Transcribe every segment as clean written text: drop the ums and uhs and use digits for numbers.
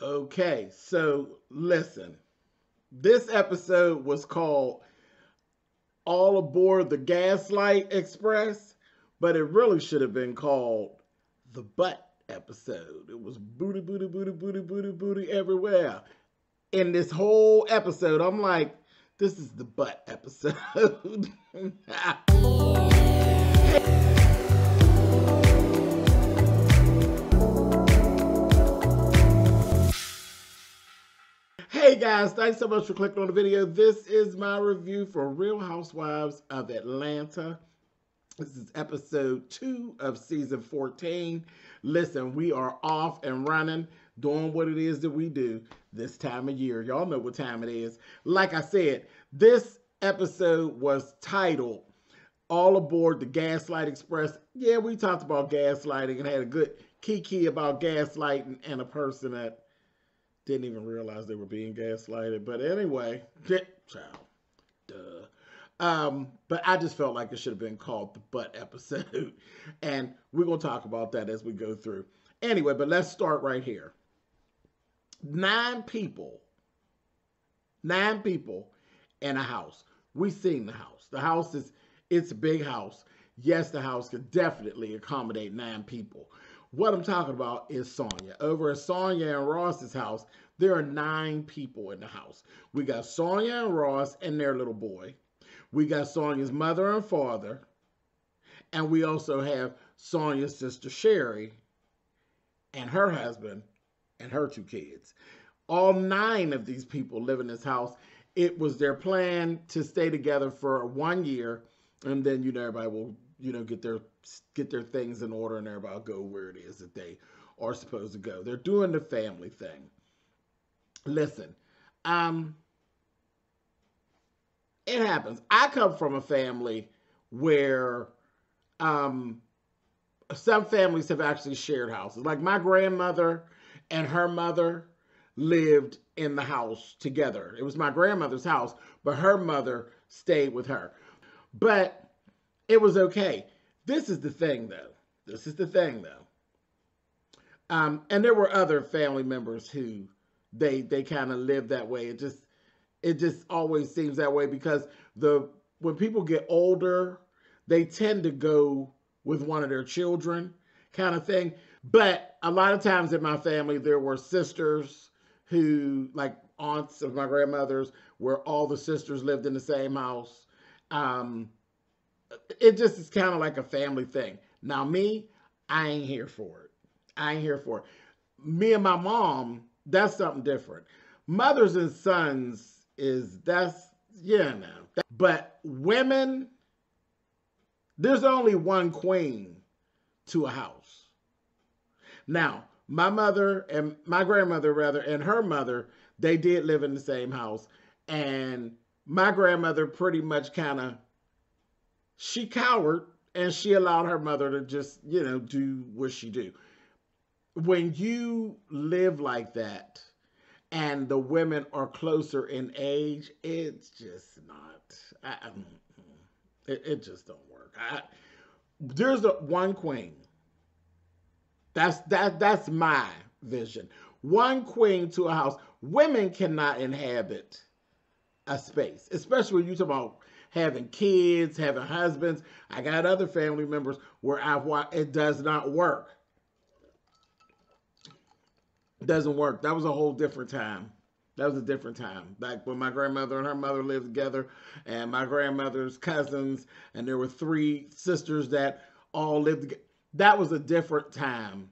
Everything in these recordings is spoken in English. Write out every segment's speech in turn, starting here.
Okay, so listen. This episode was called All Aboard the Gaslight Express, but it really should have been called the Butt episode. It was booty, booty, booty, booty, booty, booty everywhere. In this whole episode, I'm like, this is the Butt episode. Hey guys, thanks so much for clicking on the video. This is my review for Real Housewives of Atlanta. This is episode 2 of season 14. Listen, we are off and running, doing what it is that we do this time of year. Y'all know what time it is. Like I said, this episode was titled All Aboard the Gaslight Express. Yeah, we talked about gaslighting and had a good kiki about gaslighting and a person that didn't even realize they were being gaslighted. But anyway, child, duh. But I just felt like it should have been called the Butt episode. And we're going to talk about that as we go through. Anyway, but let's start right here. 9 people in a house. We've seen the house. The house it's a big house. Yes, the house could definitely accommodate 9 people. What I'm talking about is Sonya. Over at Sonya and Ross's house, there are 9 people in the house. We got Sonya and Ross and their little boy. We got Sonya's mother and father. And we also have Sonya's sister Sherry and her husband and her 2 kids. All 9 of these people live in this house. It was their plan to stay together for 1 year. And then, everybody will, get their things in order and everybody will go where it is that they are supposed to go. They're doing the family thing. Listen, it happens. I come from a family where some families have actually shared houses. Like my grandmother and her mother lived in the house together. It was my grandmother's house, but her mother stayed with her. But it was okay. This is the thing, though. And there were other family members who they kind of lived that way. It just always seems that way because when people get older, they tend to go with one of their children kind of thing. But a lot of times in my family, there were sisters who, like aunts of my grandmother's, where all the sisters lived in the same house. It just is kind of like a family thing. Now me, I ain't here for it. Me and my mom, that's something different. Mothers and sons But women, there's only one queen to a house. Now, my mother and my grandmother and her mother, they did live in the same house. And my grandmother pretty much she cowered and she allowed her mother to just, do what she do. When you live like that and the women are closer in age, it's just not, it just don't work. There's one queen. That's my vision. One queen to a house. Women cannot inhabit a space, especially when you talk about having kids, having husbands. I got other family members where it does not work. It doesn't work. That was a whole different time. That was a different time. Like when my grandmother and her mother lived together and my grandmother's cousins, and there were 3 sisters that all lived together. That was a different time.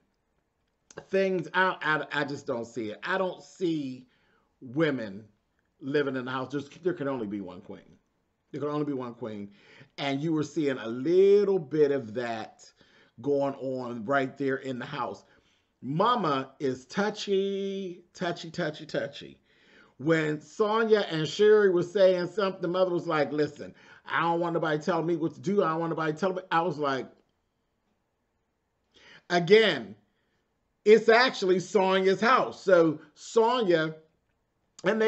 I just don't see it. I don't see women living in the house. There can only be one queen. There can only be one queen. And you were seeing a little bit of that going on right there in the house. Mama is touchy. When Sonya and Sherry were saying something, the mother was like, listen, I don't want nobody telling me what to do. I don't want nobody telling me. I was like, again, it's actually Sonya's house. So Sonya, and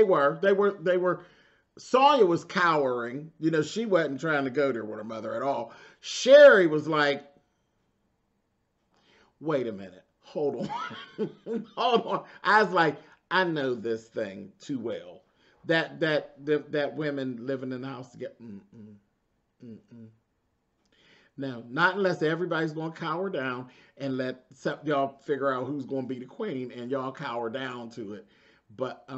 Sonya was cowering. She wasn't trying to go there with her mother at all. Sherry was like, wait a minute. Hold on. Hold on. I was like, I know this thing too well. That women living in the house get no, not unless everybody's going to cower down and let y'all figure out who's going to be the queen and y'all cower down to it. But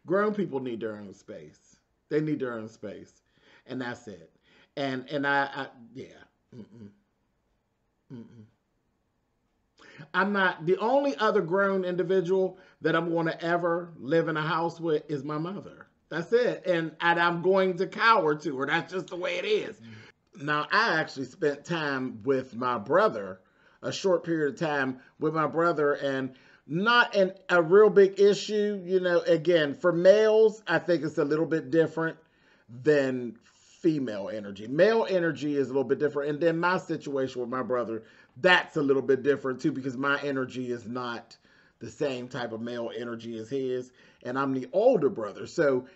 grown people need their own space. They need their own space, and that's it. And I yeah. I'm not the only other grown individual that I'm going to ever live in a house with is my mother. That's it. And I'm going to cower to her. That's just the way it is. Now, I actually spent time with my brother, a short period of time with my brother, and not a real big issue. You know, again, for males, I think it's a little bit different than female energy. Male energy is a little bit different. And then my situation with my brother, that's a little bit different too, because my energy is not the same type of male energy as his. And I'm the older brother. So,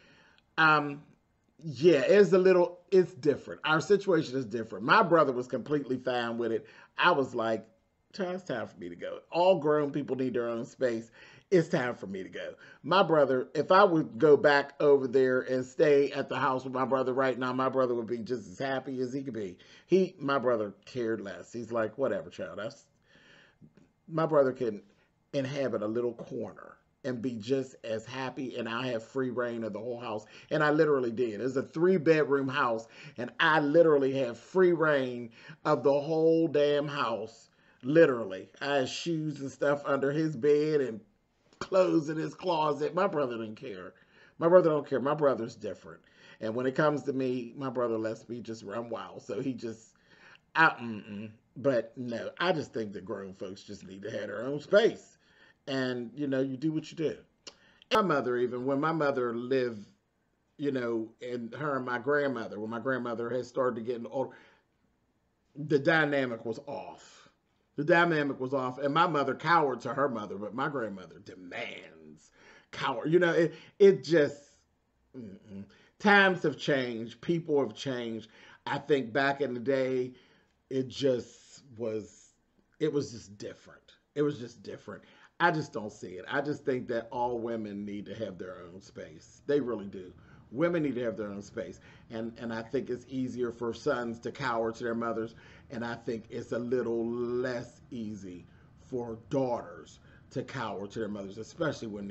yeah, it's different. Our situation is different. My brother was completely fine with it. I was like, it's time for me to go. All grown people need their own space. It's time for me to go. My brother, if I would go back over there and stay at the house with my brother right now, my brother would be just as happy as he could be. My brother cared less. He's like, whatever, child. My brother can inhabit a little corner and be just as happy, and I have free reign of the whole house. And I literally did. It's a 3-bedroom house, and I literally have free reign of the whole damn house. Literally. I had shoes and stuff under his bed and clothes in his closet. My brother didn't care. My brother don't care. My brother's different. And when it comes to me, my brother lets me just run wild. So he just, But no, I just think that grown folks just need to have their own space. And, you know, you do what you do. My mother, even when my mother lived, you know, and her and my grandmother, when my grandmother had started getting older, the dynamic was off. The dynamic was off, and my mother cowered to her mother, but my grandmother demands cower. You know, it just, times have changed. People have changed. I think back in the day, it was just different. It was just different. I just don't see it. I just think that all women need to have their own space. They really do. Women need to have their own space. And I think it's easier for sons to cower to their mothers. And I think it's a little less easy for daughters to cower to their mothers, especially when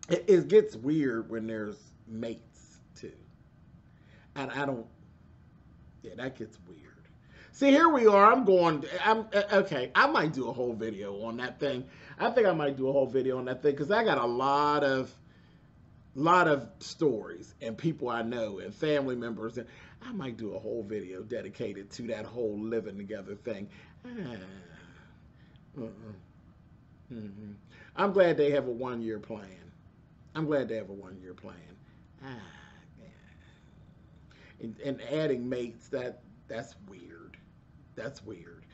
it gets weird when there's mates too. And that gets weird. See, here we are. Okay, I might do a whole video on that thing. I think I might do a whole video on that thing because I got a lot of stories and people I know and family members, and I might do a whole video dedicated to that whole living together thing. I'm glad they have a 1-year plan. I'm glad they have a 1-year plan. And adding mates, that's weird. That's weird.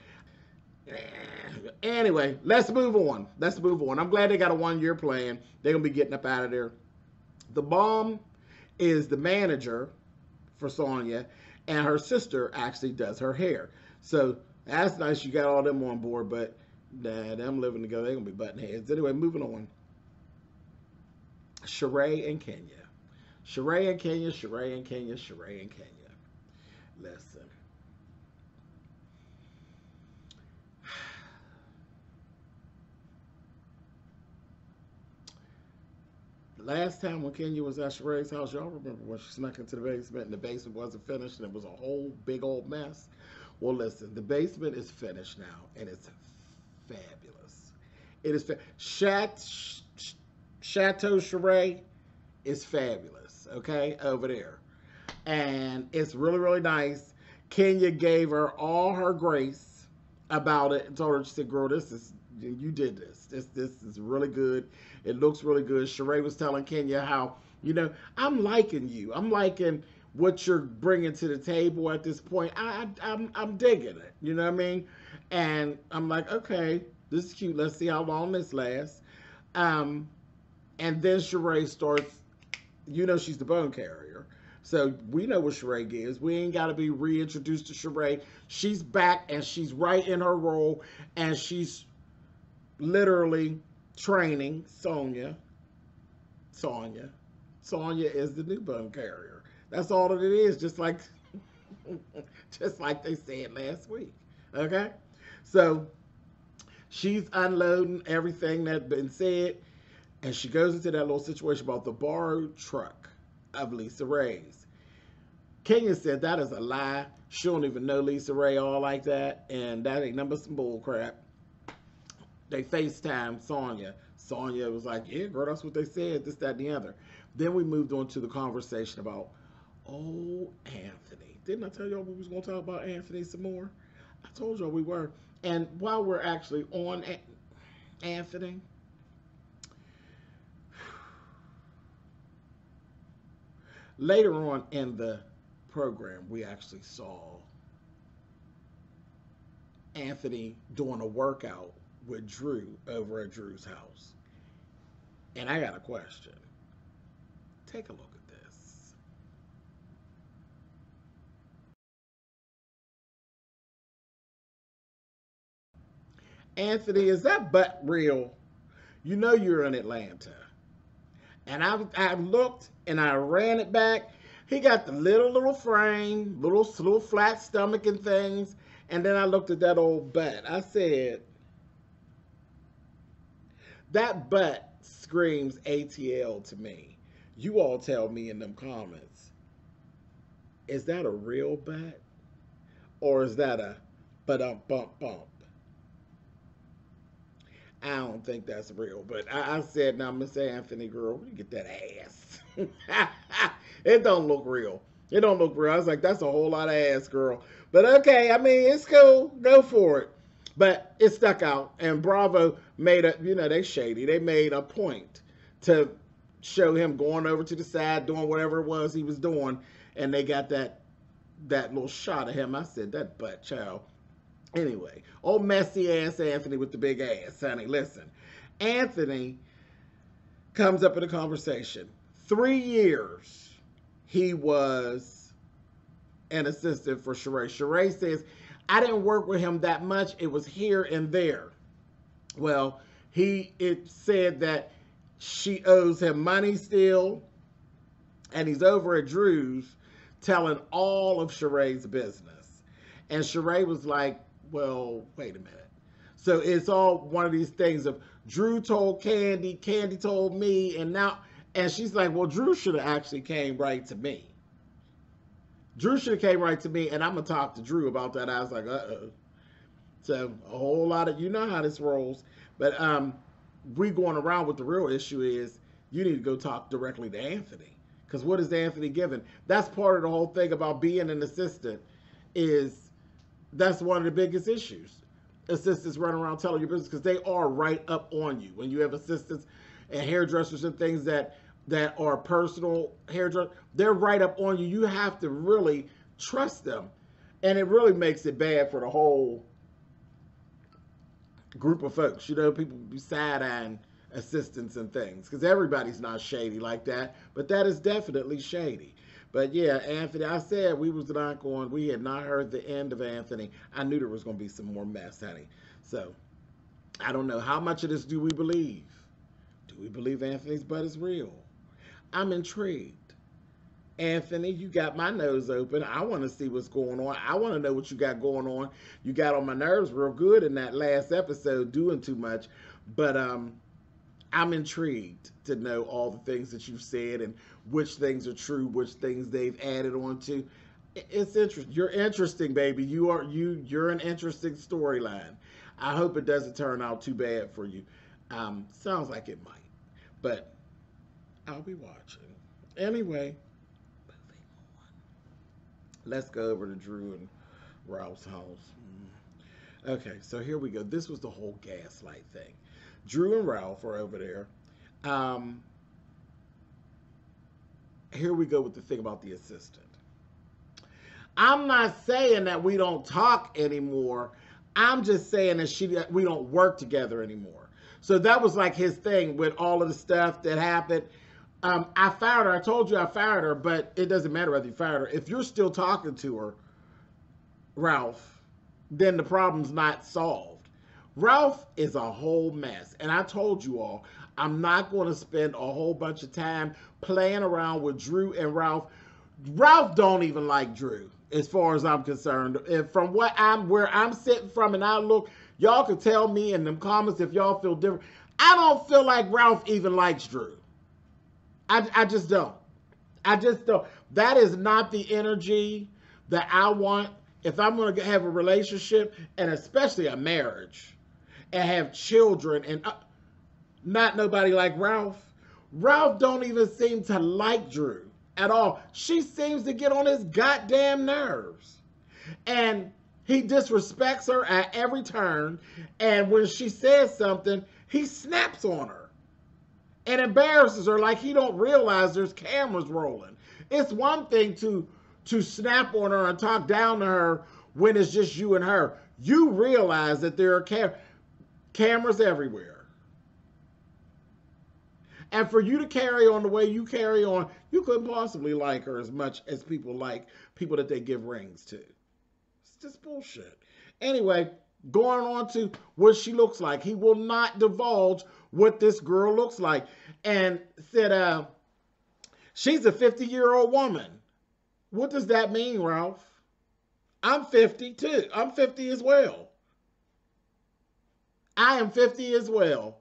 Anyway, let's move on. I'm glad they got a 1-year plan. They're going to be getting up out of there. The mom is the manager for Sonya, and her sister actually does her hair. So that's nice. You got all them on board, but them living together, they're going to be butting heads. Anyway, moving on. Chez and Kenya. Chez and Kenya. Listen. Last time when Kenya was at Sheray's house, y'all remember when she snuck into the basement and the basement wasn't finished and it was a whole big old mess? Well, listen, the basement is finished now and it's fabulous. It is Chateau Chez is fabulous, okay, over there. And it's really, really nice. Kenya gave her all her grace about it and told her, she said, girl, you did this. This is really good. It looks really good. Sheree was telling Kenya how, you know, I'm liking you. I'm liking what you're bringing to the table at this point. I'm digging it. You know what I mean? And I'm like, okay, this is cute. Let's see how long this lasts. And then Sheree starts, you know, she's the bone carrier. So we know what Sheree is. We ain't got to be reintroduced to Sheree. She's back and she's right in her role, and she's literally training Sonya. Sonya is the new bum carrier. That's all that it is, just like just like they said last week. Okay? So she's unloading everything that's been said, and she goes into that little situation about the borrowed truck of Lisa Ray's. Kenya said that is a lie. She don't even know Lisa Ray all like that, and that ain't nothing but some bull crap. They FaceTime Sonya. Sonya was like, yeah, girl, that's what they said, this, that, and the other. Then we moved on to the conversation about, oh, Anthony. Didn't I tell y'all we was going to talk about Anthony some more? I told y'all we were. And while we're actually on Anthony, later on in the program, we actually saw Anthony doing a workout with Drew over at Drew's house. And I got a question. Take a look at this. Anthony, is that butt real? You know you're in Atlanta. And I looked and I ran it back. He got the little frame, little flat stomach and things. And then I looked at that old butt. I said, that butt screams ATL to me. You all tell me in them comments. Is that a real butt? Or is that a bump? I don't think that's real. But I said, now, Miss Anthony, girl, where you get that ass? It don't look real. It don't look real. I was like, that's a whole lot of ass, girl. But okay, I mean, it's cool. Go for it. But it stuck out. And Bravo made a, you know, they shady. They made a point to show him going over to the side, doing whatever it was he was doing. And they got that little shot of him. I said, that butt, child. Anyway, old messy ass Anthony with the big ass, honey. Listen, Anthony comes up in a conversation. 3 years he was an assistant for Chez. Chez says, I didn't work with him that much. It was here and there. Well, it said that she owes him money still, and he's over at Drew's telling all of Chez' business. And Chez was like, well, wait a minute. So it's all one of these things of Drew told Candy, Candy told me, and she's like, well, Drew should have actually came right to me. Drew should have came right to me, and I'm going to talk to Drew about that. I was like, uh-oh. So a whole lot of, you know how this rolls. But we going around with the real issue is you need to go talk directly to Anthony. Because what is Anthony giving? That's part of the whole thing about being an assistant is that's one of the biggest issues. Assistants running around telling your business because they are right up on you. When you have assistants and hairdressers and things that are personal hairdressers, they're right up on you. You have to really trust them. And it really makes it bad for the whole group of folks. You know, people be side-eyeing assistants and things because everybody's not shady like that. But that is definitely shady. But yeah, Anthony, I said we had not heard the end of Anthony. I knew there was going to be some more mess, honey. So, I don't know. How much of this do we believe? Do we believe Anthony's butt is real? I'm intrigued. Anthony, you got my nose open. I want to see what's going on. I want to know what you got going on. You got on my nerves real good in that last episode, doing too much. But I'm intrigued to know all the things that you've said and which things are true, which things they've added on to. It's interesting. You're interesting, baby. You're an interesting storyline. I hope it doesn't turn out too bad for you. Sounds like it might, but I'll be watching. Anyway, moving on. Let's go over to Drew and Ralph's house. Okay, so here we go. This was the whole gaslight thing. Drew and Ralph are over there. Here we go with the thing about the assistant. I'm not saying that we don't talk anymore. I'm just saying that we don't work together anymore. So that was like his thing with all of the stuff that happened. I fired her. I told you I fired her, but it doesn't matter whether you fired her. If you're still talking to her, Ralph, then the problem's not solved. Ralph is a whole mess. And I told you all, I'm not going to spend a whole bunch of time playing around with Drew and Ralph. Ralph don't even like Drew, as far as I'm concerned. If from where I'm sitting from and I look, y'all can tell me in them comments if y'all feel different. I don't feel like Ralph even likes Drew. I just don't. I just don't. That is not the energy that I want if I'm going to have a relationship, and especially a marriage, and have children, and not nobody like Ralph. Ralph don't even seem to like Drew at all. She seems to get on his goddamn nerves. And he disrespects her at every turn. And when she says something, he snaps on her and embarrasses her like he don't realize there's cameras rolling. It's one thing to snap on her and talk down to her when it's just you and her. You realize that there are cameras everywhere. And for you to carry on the way you carry on, you couldn't possibly like her as much as people like people that they give rings to. It's just bullshit. Anyway, going on to what she looks like. He will not divulge what this girl looks like. And said, she's a 50-year-old woman. What does that mean, Ralph? I'm 50 too. I'm 50 as well. I am 50 as well.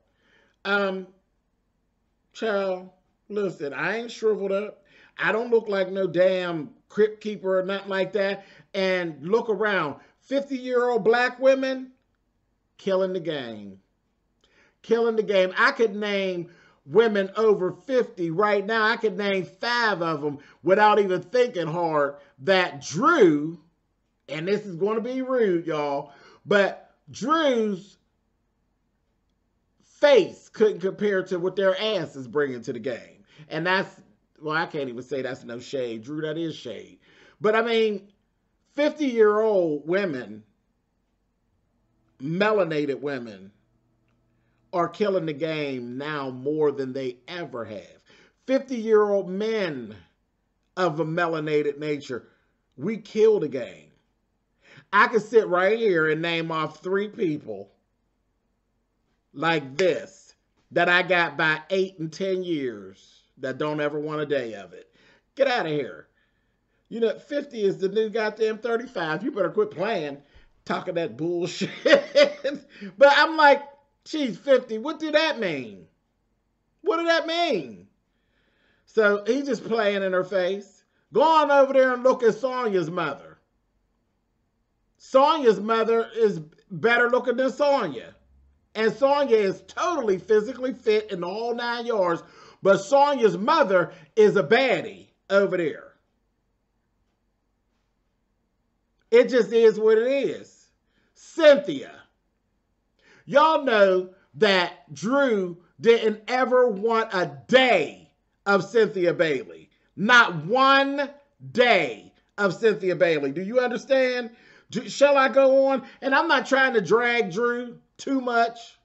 Child, listen, I ain't shriveled up. I don't look like no damn crypt keeper or nothing like that. And look around. 50-year-old black women, killing the game. Killing the game. I could name women over 50 right now. I could name 5 of them without even thinking hard that Drew, and this is going to be rude, y'all, but Drew's face couldn't compare to what their ass is bringing to the game. And that's, well, I can't even say that's no shade. Drew, that is shade. But I mean, 50-year-old women, melanated women, are killing the game now more than they ever have. 50-year-old men of a melanated nature, we kill the game. I could sit right here and name off 3 people like this that I got by 8 and 10 years that don't ever want a day of it. Get out of here. You know, 50 is the new goddamn 35. You better quit playing, talking that bullshit. But I'm like, she's 50. What did that mean? What did that mean? So he's just playing in her face. Go on over there and look at Sonya's mother. Sonya's mother is better looking than Sonya. And Sonya is totally physically fit in the whole 9 yards. But Sonya's mother is a baddie over there. It just is what it is. Cynthia. Y'all know that Drew didn't ever want a day of Cynthia Bailey. Not one day of Cynthia Bailey. Do you understand? Shall I go on? And I'm not trying to drag Drew too much.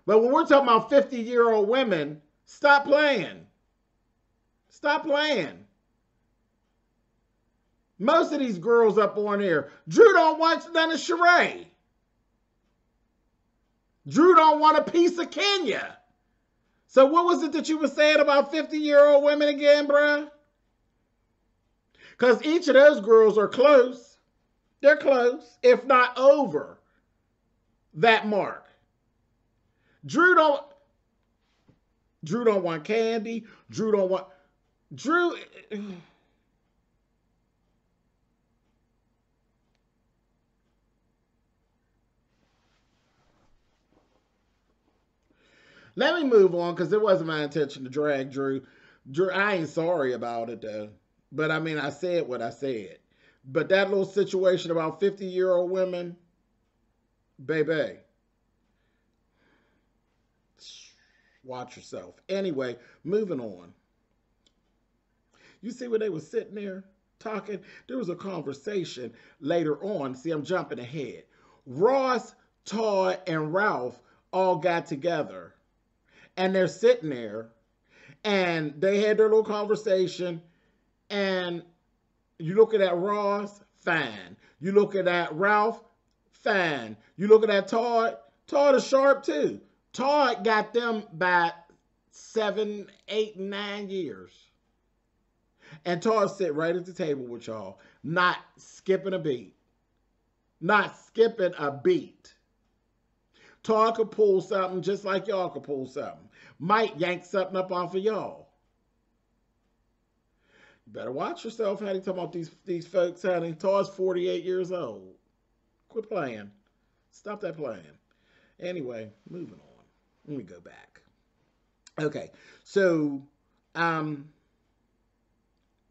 But when we're talking about 50-year-old women, stop playing. Stop playing. Most of these girls up on here, Drew don't want none of Chez. Drew don't want a piece of Kenya. So what was it that you were saying about 50-year-old women again, bruh? Because each of those girls are close. They're close, if not over that mark. Drew don't want candy. Drew. Let me move on because it wasn't my intention to drag Drew. I ain't sorry about it though. But I mean, I said what I said. But that little situation about 50-year-old women, baby, watch yourself. Anyway, moving on. You see where they were sitting there talking? There was a conversation later on. See, I'm jumping ahead. Ross, Todd, and Ralph all got together. And they're sitting there. And they had their little conversation. And you looking at Ross, fine. You looking at Ralph, Fine. You looking at Todd? Todd is sharp too. Todd got them by 7, 8, 9 years. And Todd sit right at the table with y'all, not skipping a beat. Not skipping a beat. Todd could pull something just like y'all could pull something. Might yank something up off of y'all. You better watch yourself, honey. Talking about these folks, honey. Todd's 48 years old. Quit playing. Stop that playing. Anyway, moving on. Let me go back. Okay, so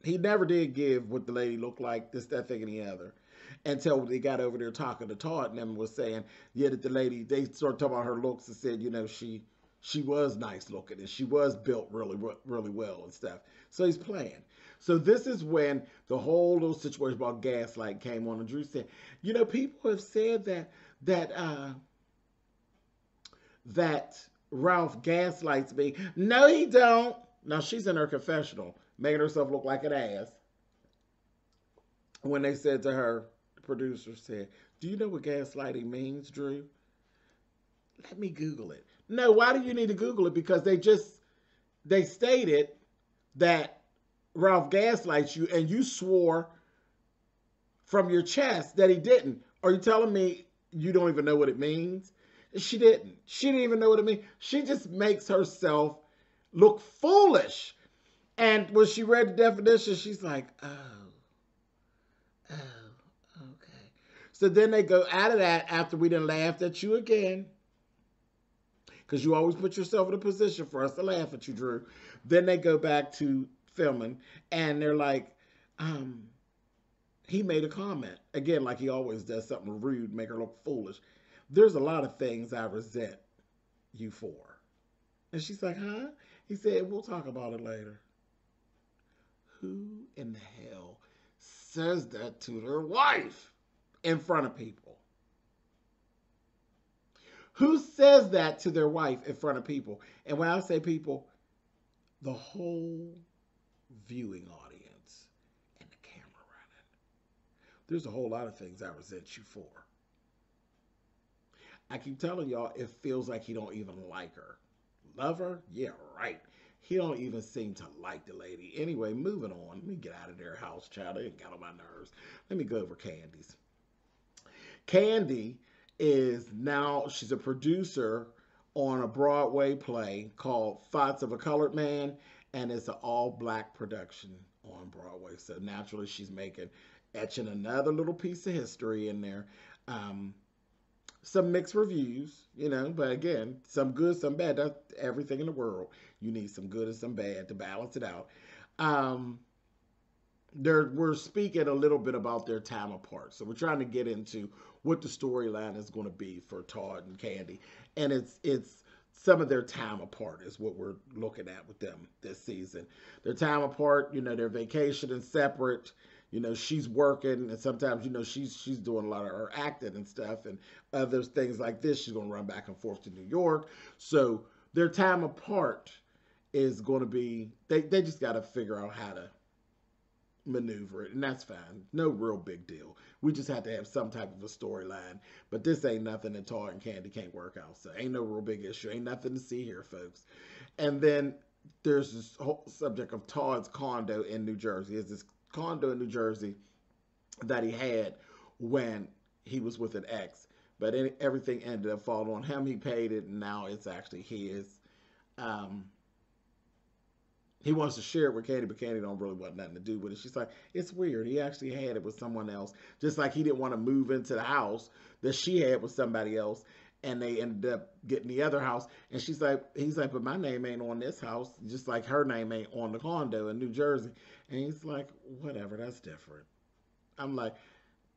he never did give what the lady looked like, this, that, thing, and the other, until they got over there talking to Todd and them was saying, yeah, that the lady, they started talking about her looks and said, you know, she was nice looking and she was built really, really well and stuff. So he's playing. So this is when the whole little situation about gaslight came on, and Drew said, you know, people have said that Ralph gaslights me. No, he don't. Now she's in her confessional, making herself look like an ass. When they said to her, the producer said, do you know what gaslighting means, Drew? Let me Google it. No, why do you need to Google it? Because they stated that Ralph gaslights you, and you swore from your chest that he didn't. Are you telling me you don't even know what it means? She didn't. She didn't even know what it means. She just makes herself look foolish. And when she read the definition, she's like, oh, okay. So then they go out of that after we done laughed at you again. Because you always put yourself in a position for us to laugh at you, Drew. Then they go back to filming, and they're like, he made a comment. Again, like he always does, something rude, make her look foolish. There's a lot of things I resent you for. And she's like, huh? He said, we'll talk about it later. Who in the hell says that to their wife in front of people? Who says that to their wife in front of people? And when I say people, the whole viewing audience and the camera running. There's a whole lot of things I resent you for. I keep telling y'all, it feels like he don't even like her. Love her? Yeah, right. He don't even seem to like the lady. Anyway, moving on. Let me get out of their house, child. They got on my nerves. Let me go over Candy's. Candy is now, she's a producer on a Broadway play called Thoughts of a Colored Man, and it's an all-black production on Broadway. So naturally, she's etching another little piece of history in there. Some mixed reviews, you know, but again, some good, some bad. That's everything in the world. You need some good and some bad to balance it out. We're speaking a little bit about their time apart. So we're trying to get into what the storyline is going to be for Todd and Candy. And it's some of their time apart is what we're looking at with them this season. Their time apart, you know, their vacation and separate. You know, she's working, and sometimes, you know, she's doing a lot of her acting and stuff, and other things like this. She's going to run back and forth to New York. So their time apart is going to be, they just got to figure out how to maneuver it, and that's fine. No real big deal. We just have to have some type of a storyline. But this ain't nothing that Todd and Candy can't work out. So ain't no real big issue. Ain't nothing to see here, folks. And then there's this whole subject of Todd's condo in New Jersey. It's this condo in New Jersey that he had when he was with an ex, but everything ended up falling on him. He paid it, and now it's actually his. He wants to share it with Candy, but Candy don't really want nothing to do with it. She's like, it's weird. He actually had it with someone else, just like he didn't want to move into the house that she had with somebody else, and they ended up getting the other house. And he's like, but my name ain't on this house, just like her name ain't on the condo in New Jersey. And he's like, whatever, that's different. I'm like,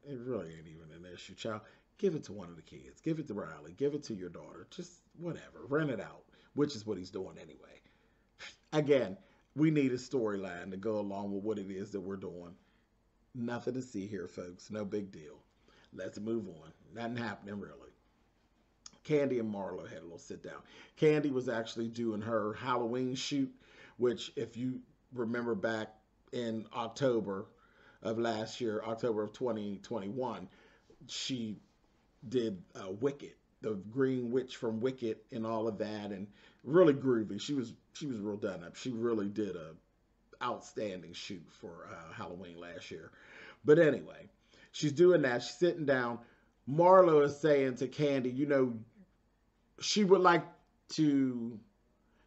it really ain't even an issue, child. Give it to one of the kids. Give it to Riley. Give it to your daughter. Just whatever. Rent it out, which is what he's doing anyway. Again, we need a storyline to go along with what it is that we're doing. Nothing to see here, folks. No big deal. Let's move on. Nothing happening, really. Candy and Marlo had a little sit down. Candy was actually doing her Halloween shoot, which, if you remember back in October of last year, October of 2021, she did Wicked, the Green Witch from Wicked, and all of that, and really groovy. She was real done up. She really did a outstanding shoot for Halloween last year. But anyway, she's doing that. She's sitting down. Marlo is saying to Candy, she would like to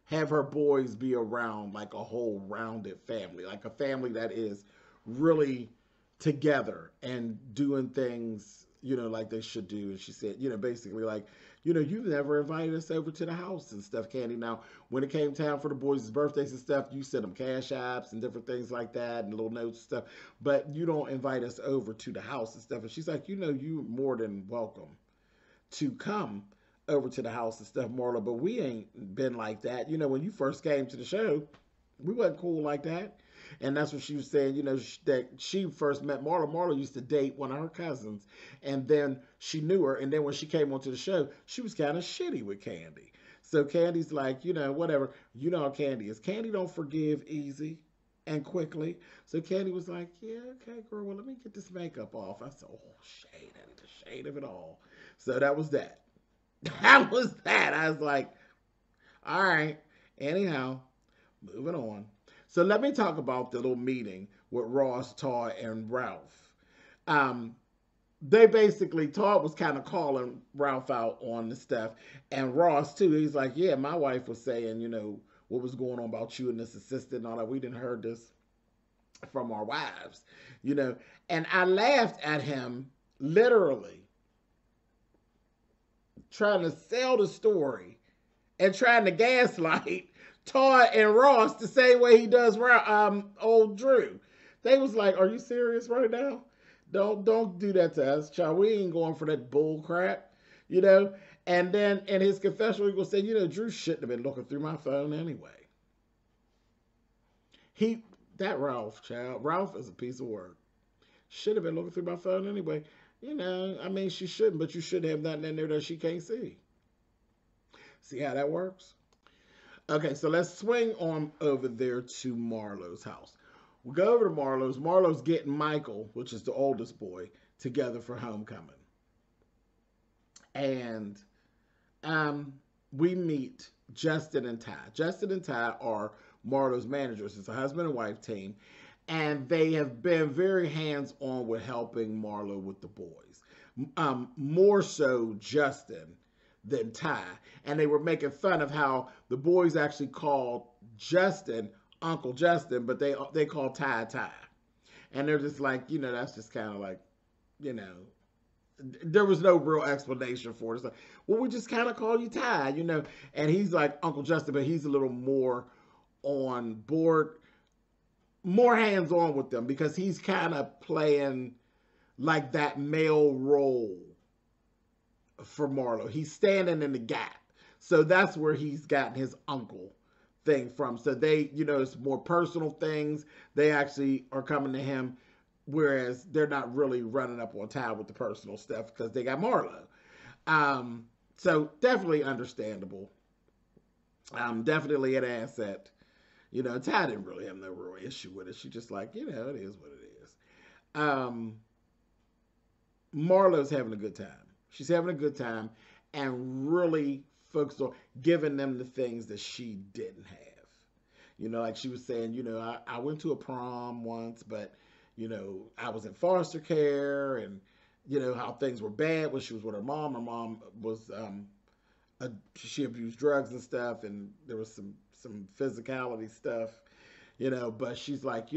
have her boys be around like a whole rounded family, like a family that is really together and doing things, like they should do. And she said, basically like, you've never invited us over to the house and stuff, Candy. Now, when it came time for the boys' birthdays and stuff, you sent them cash apps and different things like that and little notes and stuff, but you don't invite us over to the house and stuff. And she's like, you're more than welcome to come over to the house and stuff, Marla, but we ain't been like that. When you first came to the show, we wasn't cool like that. And that's what she was saying, that she first met Marla. Marla used to date one of her cousins, and then she knew her, and then when she came onto the show, she was kind of shitty with Candy. So Candy's like, whatever. You know how Candy is. Candy don't forgive easy and quickly. So Candy was like, yeah, okay, girl, well, let me get this makeup off. I said, oh, shade, the shade of it all. So that was that. That was that. I was like, all right. Anyhow, moving on. So let me talk about the little meeting with Ross, Todd, and Ralph. They basically, Todd was kind of calling Ralph out on the stuff. And Ross, too, he's like, yeah, my wife was saying, what was going on about you and this assistant and all that. We didn't heard this from our wives, And I laughed at him, literally, trying to sell the story and trying to gaslight Todd and Ross the same way he does old Drew. They was like, are you serious right now? Don't do that to us, child. We ain't going for that bull crap, And then in his confessional, he will say, Drew shouldn't have been looking through my phone anyway. That Ralph, child, Ralph is a piece of work. Should have been looking through my phone anyway. She shouldn't, but you should have nothing in there that she can't see. See how that works? Okay, so let's swing on over there to Marlo's house. We'll go over to Marlo's. Marlo's getting Michael, which is the oldest boy, together for homecoming. And we meet Justin and Ty. Justin and Ty are Marlo's managers. It's a husband and wife team. And they have been very hands-on with helping Marlo with the boys. More so Justin than Ty. And they were making fun of how the boys actually called Justin Uncle Justin, but they call Ty Ty. And they're just like, that's just kind of like, there was no real explanation for it. It's like, well, we just kind of call you Ty, And he's like Uncle Justin, but he's a little more on board, more hands-on with them because he's kind of playing like that male role for Marlo. He's standing in the gap. So that's where he's gotten his uncle thing from. So they, it's more personal things. They actually are coming to him, whereas they're not really running up on Ty with the personal stuff because they got Marlo. So definitely understandable. Definitely an asset. Ty didn't really have no real issue with it. She just like, it is what it is. Marlo's having a good time. She's having a good time and really focused on giving them the things that she didn't have. Like she was saying, I went to a prom once, but, I was in foster care and, how things were bad when she was with her mom. Her mom was, she abused drugs and stuff, and there was some physicality stuff, but she's like,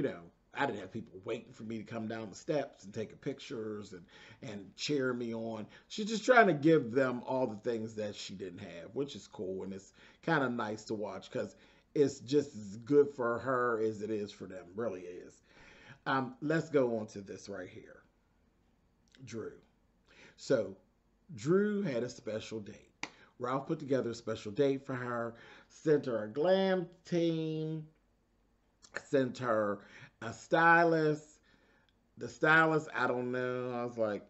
I didn't have people waiting for me to come down the steps and take pictures and cheer me on. She's just trying to give them all the things that she didn't have, which is cool. And it's kind of nice to watch because it's just as good for her as it is for them. Really is. Let's go on to this right here. Drew. So Drew had a special date. Ralph put together a special date for her, sent her a glam team, sent her a stylist. The stylist, I don't know. I was like,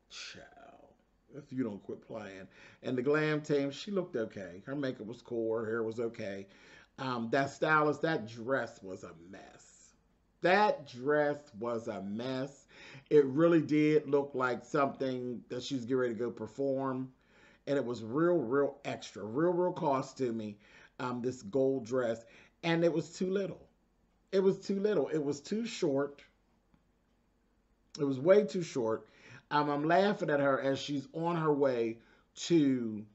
child, if you don't quit playing. And the glam team, she looked okay. Her makeup was cool. Her hair was okay. That stylist, that dress was a mess. That dress was a mess. It really did look like something that she was getting ready to go perform. And it was real extra, real costumey, this gold dress. And it was too little. It was too little. It was too short. It was way too short. I'm laughing at her as she's on her way to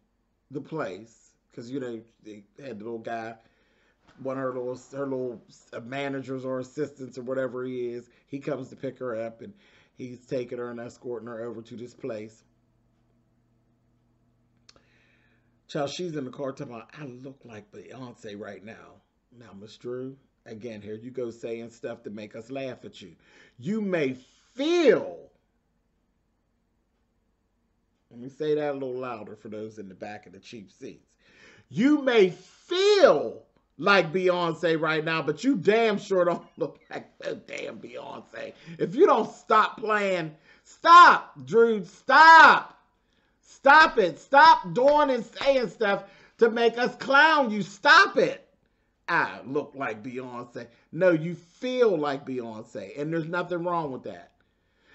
the place. Because, you know, they had the little guy, one of her little managers or assistants or whatever he is. He comes to pick her up, and he's taking her and escorting her over to this place. Child, she's in the car talking about, I look like Beyonce right now. Now, Miss Drew, again, here you go saying stuff to make us laugh at you. You may feel, let me say that a little louder for those in the back of the cheap seats. You may feel like Beyonce right now, but you damn sure don't look like no damn Beyonce. If you don't stop playing, stop, Drew, stop. Stop it. Stop doing and saying stuff to make us clown you. Stop it. I look like Beyonce. No, you feel like Beyonce, and there's nothing wrong with that.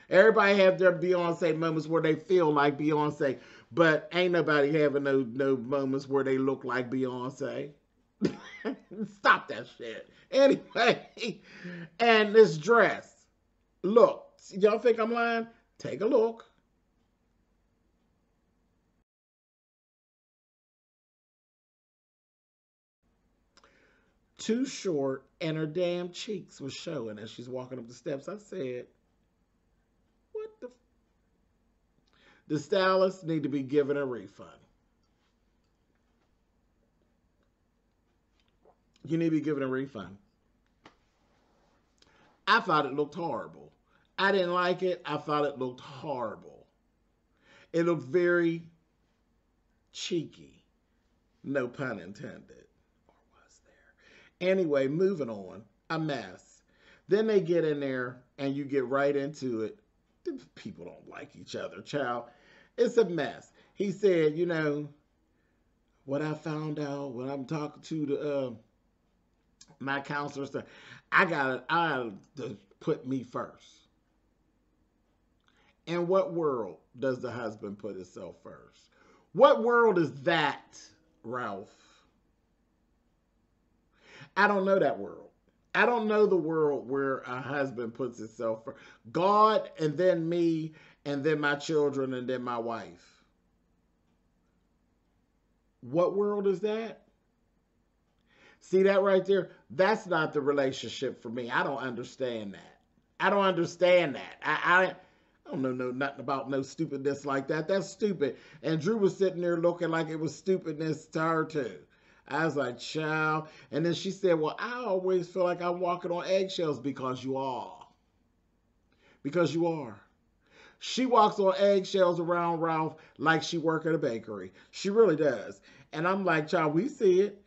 Everybody have their Beyonce moments where they feel like Beyonce, but ain't nobody having no moments where they look like Beyonce. Stop that shit. Anyway, and this dress. Look, y'all think I'm lying? Take a look. Too short, and her damn cheeks was showing as she's walking up the steps. I said, what the? The stylists need to be given a refund. You need to be given a refund. I thought it looked horrible. I didn't like it. I thought it looked horrible. It looked very cheeky. No pun intended. Anyway, moving on. A mess. Then they get in there and you get right into it. People don't like each other, child. It's a mess. He said, you know, what I found out when I'm talking to my counselor, I gotta put me first. In what world does the husband put himself first? What world is that, Ralph? I don't know that world. I don't know the world where a husband puts himself first. God, and then me, and then my children, and then my wife. What world is that? See that right there? That's not the relationship for me. I don't understand that. I don't understand that. I don't know nothing about no stupidness like that. That's stupid. And Drew was sitting there looking like it was stupidness to her too. I was like, child. And then she said, well, I always feel like I'm walking on eggshells because you are. Because you are. She walks on eggshells around Ralph like she works at a bakery. She really does. And I'm like, child, we see it.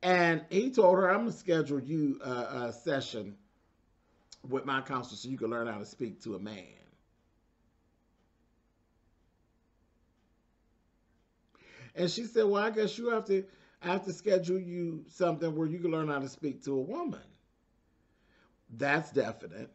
And he told her, I'm going to schedule you a session with my counselor so you can learn how to speak to a man. And she said, well, I guess you have to... I have to schedule you something where you can learn how to speak to a woman. That's definite.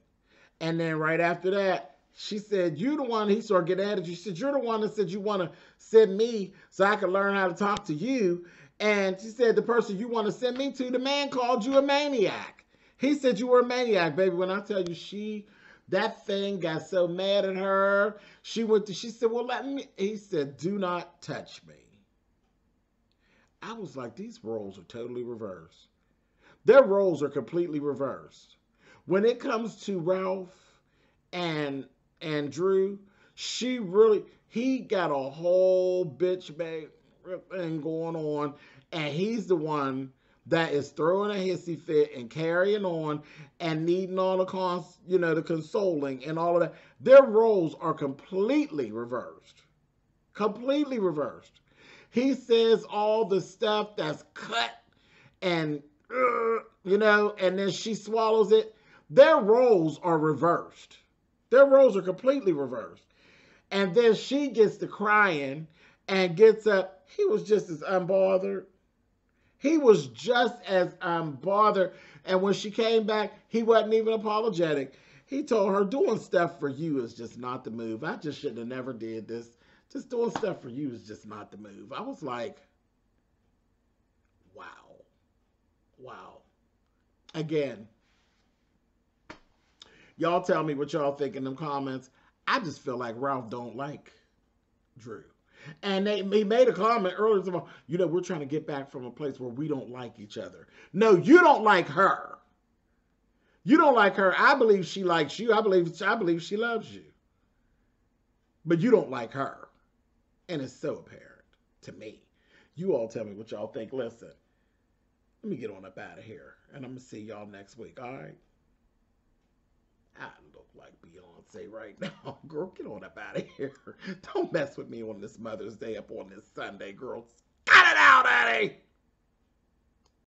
And then right after that, she said, you the one, he started getting at it. She said, you're the one that said you want to send me so I can learn how to talk to you. And she said, the person you want to send me to, the man called you a maniac. He said you were a maniac, baby. When I tell you, that thing got so mad at her. She said, well, he said, do not touch me. I was like, these roles are totally reversed. Their roles are completely reversed. When it comes to Ralph and Drew, he got a whole bitch bag thing going on, and he's the one that is throwing a hissy fit and carrying on and needing all the consoling and all of that. Their roles are completely reversed. Completely reversed. He says all the stuff that's cut and, and then she swallows it. Their roles are reversed. Their roles are completely reversed. And then she gets to crying and gets up. He was just as unbothered. He was just as unbothered. And when she came back, he wasn't even apologetic. He told her, doing stuff for you is just not the move. I just shouldn't have never did this. Just doing stuff for you is just not the move. I was like, wow. Wow. Again, y'all tell me what y'all think in them comments. I just feel like Ralph don't like Drew. And he made a comment earlier about, we're trying to get back from a place where we don't like each other. No, you don't like her. You don't like her. I believe she likes you. I believe she loves you. But you don't like her. And it's so apparent to me. You all tell me what y'all think. Listen, let me get on up out of here. And I'm going to see y'all next week, all right? I look like Beyonce right now. Girl, get on up out of here. Don't mess with me on this Mother's Day up on this Sunday, girls. Cut it out, Eddie!